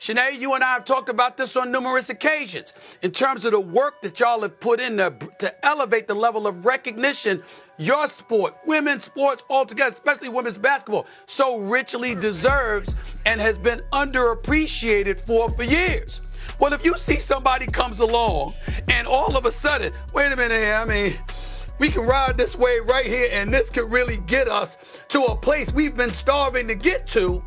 Chennedy, you and I have talked about this on numerous occasions in terms of the work that y'all have put in to elevate the level of recognition your sport, women's sports altogether, especially women's basketball, so richly deserves and has been underappreciated for years. Well, if you see somebody comes along and all of a sudden, wait a minute here, I mean, we can ride this wave right here and this could really get us to a place we've been starving to get to,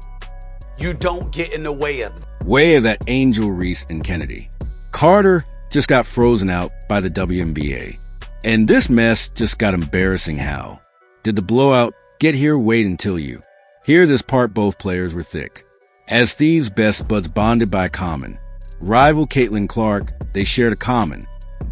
you don't get in the way of it. Way of that angel Reese and Chennedy. Carter just got frozen out by the WNBA. And this mess just got embarrassing how. Did the blowout get here? Wait until you. Hear this part both players were thick. As thieves best buds bonded by common. Rival Caitlin Clark, they shared a common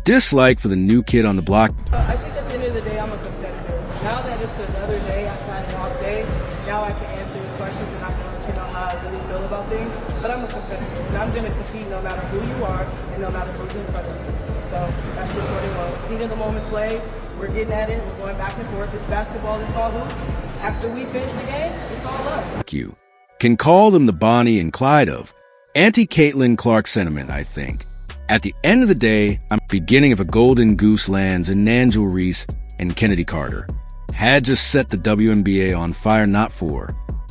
dislike for the new kid on the block. I think at the end of the day, I'm a competitor. Now that it's another day, I've had an off day, now I can answer your questions and I can let you know how I really feel about things. But I'm a competitor, and I'm going to compete no matter who you are and no matter who's in front of me. So that's just what it was. Heat of the moment play, we're getting at it, we're going back and forth. It's basketball, it's all hoops. After we finish the game, it's all up. You can call them the Bonnie and Clyde of anti-Caitlin Clark sentiment, I think. At the end of the day, I'm beginning of a golden goose lands in Angel Reese and Chennedy Carter. Had just set the WNBA on fire, not for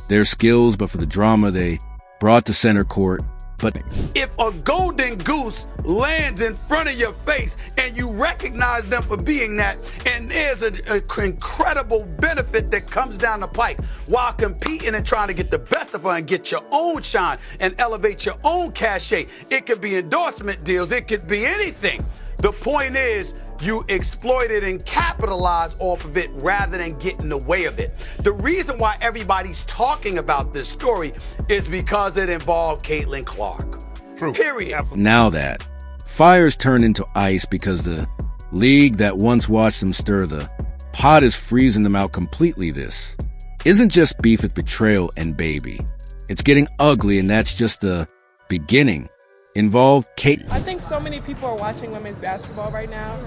their skills, but for the drama they brought to center court. But if a golden goose lands in front of your face and you recognize them for being that, and there's an incredible benefit that comes down the pike while competing and trying to get the best of her and get your own shine and elevate your own cachet. It could be endorsement deals. It could be anything. The point is, you exploit it and capitalize off of it rather than get in the way of it. The reason why everybody's talking about this story is because it involved Caitlin Clark. True. Period. now that fires turn into ice because the league that once watched them stir the pot is freezing them out completely. This isn't just beef, it's betrayal and baby. It's getting ugly, and that's just the beginning. Involved Kate. I think so many people are watching women's basketball right now.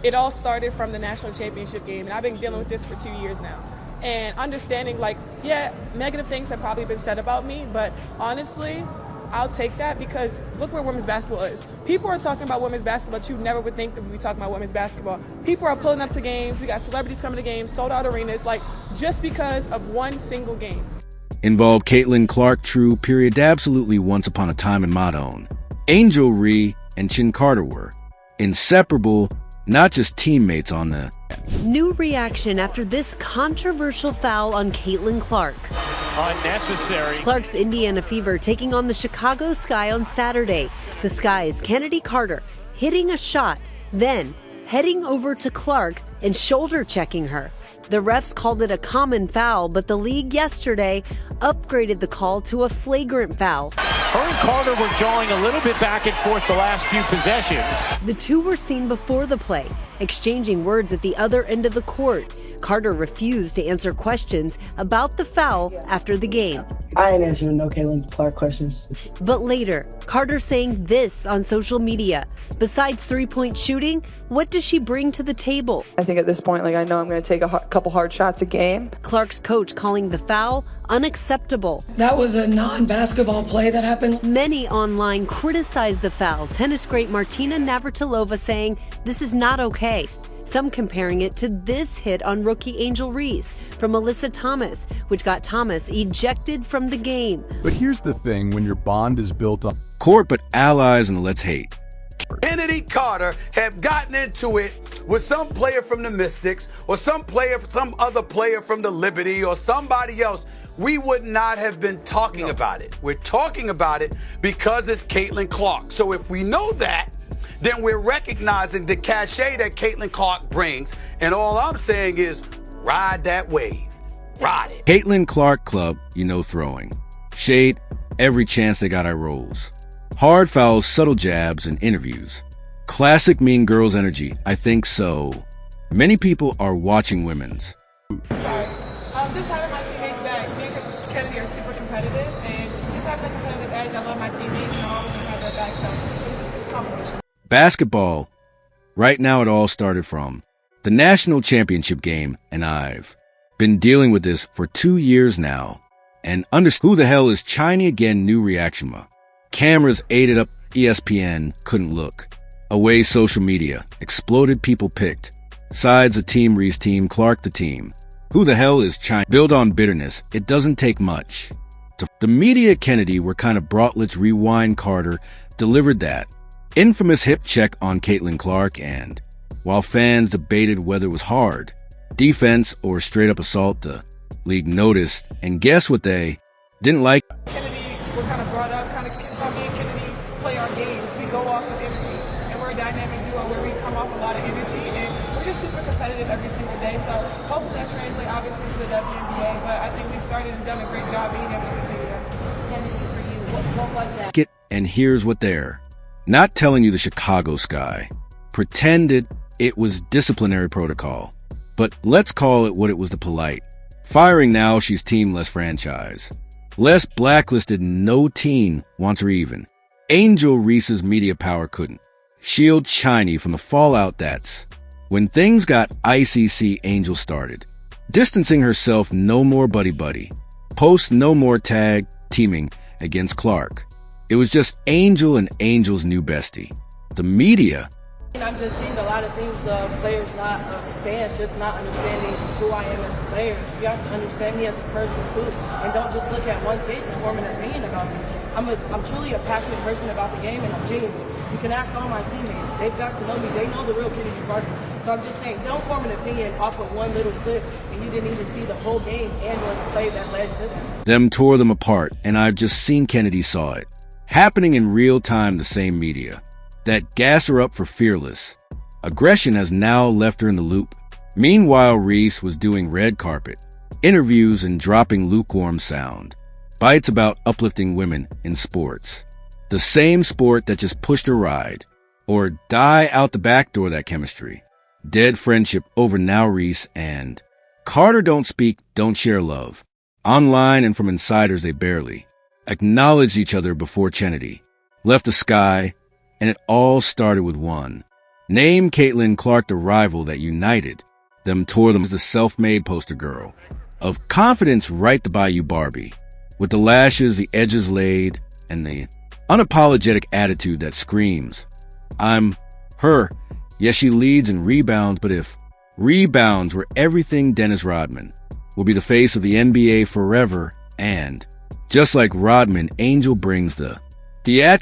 It all started from the national championship game, and I've been dealing with this for 2 years now. And understanding, like, yeah, negative things have probably been said about me, but honestly, I'll take that because look where women's basketball is. People are talking about women's basketball, but you never would think that we'd be talking about women's basketball. People are pulling up to games. We got celebrities coming to games, sold out arenas, like, just because of one single game. Involved Caitlin Clark, true, period, absolutely once upon a time in my own. Angel Reese and Chennedy Carter were inseparable, not just teammates on the. New reaction after this controversial foul on Caitlin Clark. Unnecessary. Clark's Indiana Fever taking on the Chicago Sky on Saturday. The Sky's Chennedy Carter hitting a shot, then heading over to Clark and shoulder checking her. The refs called it a common foul, but the league yesterday upgraded the call to a flagrant foul. Her and Carter were jawing a little bit back and forth the last few possessions. The two were seen before the play, exchanging words at the other end of the court. Carter refused to answer questions about the foul after the game. I ain't answering no Caitlin Clark questions. But later, Carter saying this on social media. Besides three-point shooting, what does she bring to the table? I think at this point, like, I know I'm going to take a couple hard shots a game. Clark's coach calling the foul unacceptable. That was a non-basketball play that happened. Many online criticized the foul. Tennis great Martina Navratilova saying this is not okay. Some comparing it to this hit on rookie Angel Reese from Alyssa Thomas, which got Thomas ejected from the game. But here's the thing, when your bond is built on Court, but allies and let's hate. Chennedy Carter have gotten into it with some player from the Mystics or some other player from the Liberty or somebody else, we would not have been talking about it. We're talking about it because it's Caitlin Clark. So if we know that, then we're recognizing the cachet that Caitlin Clark brings. And all I'm saying is ride that wave. Ride it. Caitlin Clark Club, throwing. Shade, every chance they got our rolls. Hard fouls, subtle jabs, and interviews. Classic Mean Girls energy, I think so. Many people are watching women's. Sorry. Just having my teammates back. Me and Chennedy are super competitive, and just having a competitive edge. I love my teammates, and I'm always going to have their back, so it was just a competition. Basketball. Right now it all started from the national championship game, and I've been dealing with this for 2 years now. And who the hell is Chiny again? New reaction. Cameras ate it up. ESPN couldn't look. Away social media. Exploded people picked. Sides a team, Reese team, Clark the team. Who the hell is China? Build on bitterness. It doesn't take much. The media Chennedy were kind of brought. Let's rewind. Carter delivered that infamous hip check on Caitlin Clark, and while fans debated whether it was hard defense or straight up assault, the league noticed, and guess what they didn't like? Chennedy, we're kind of brought up, kind of how me and Chennedy play our games. We go off of energy, and we're a dynamic duo where we come off a lot of energy, and we're just super competitive every single day. So hopefully that translates obviously to the WNBA, but I think we started and done a great job being able to continue. Chennedy, for you, what was that? And here's what they're not telling you. The Chicago Sky pretended it was disciplinary protocol, but let's call it what it was: the polite firing. Now she's team less franchise. Less blacklisted, no team wants her even. Angel Reese's media power couldn't shield Chennedy from the fallout. That's when things got ICC. Angel started distancing herself. No more buddy-buddy. Post no more tag teaming against Clark. It was just Angel and Angel's new bestie. The media. I'm just seeing a lot of things of players, not fans, just not understanding who I am as a player. You have to understand me as a person too, and don't just look at one tape and form an opinion about me. I'm truly a passionate person about the game, and I'm genuine. You can ask all my teammates; they've got to know me. They know the real Chennedy Carter. So I'm just saying, don't form an opinion off of one little clip, and you didn't even see the whole game and/or the play that led to that. Them tore them apart, and I've just seen Chennedy saw it happening in real time. The same media that gas her up for fearless aggression has now left her in the loop. Meanwhile, Reese was doing red carpet interviews and dropping lukewarm sound bites about uplifting women in sports. The same sport that just pushed her ride or die out the back door. That chemistry. Dead friendship over. Now Reese and Carter don't speak, don't share love. Online and from insiders, they barely acknowledged each other before Chennedy left the Sky, and it all started with one name: Caitlin Clark, the rival that united them. Tore them as the self-made poster girl of confidence, right to Bayou Barbie, with the lashes, the edges laid, and the unapologetic attitude that screams, "I'm her." Yes, she leads and rebounds, but if rebounds were everything, Dennis Rodman will be the face of the NBA forever. And just like Rodman, Angel brings the theatrics.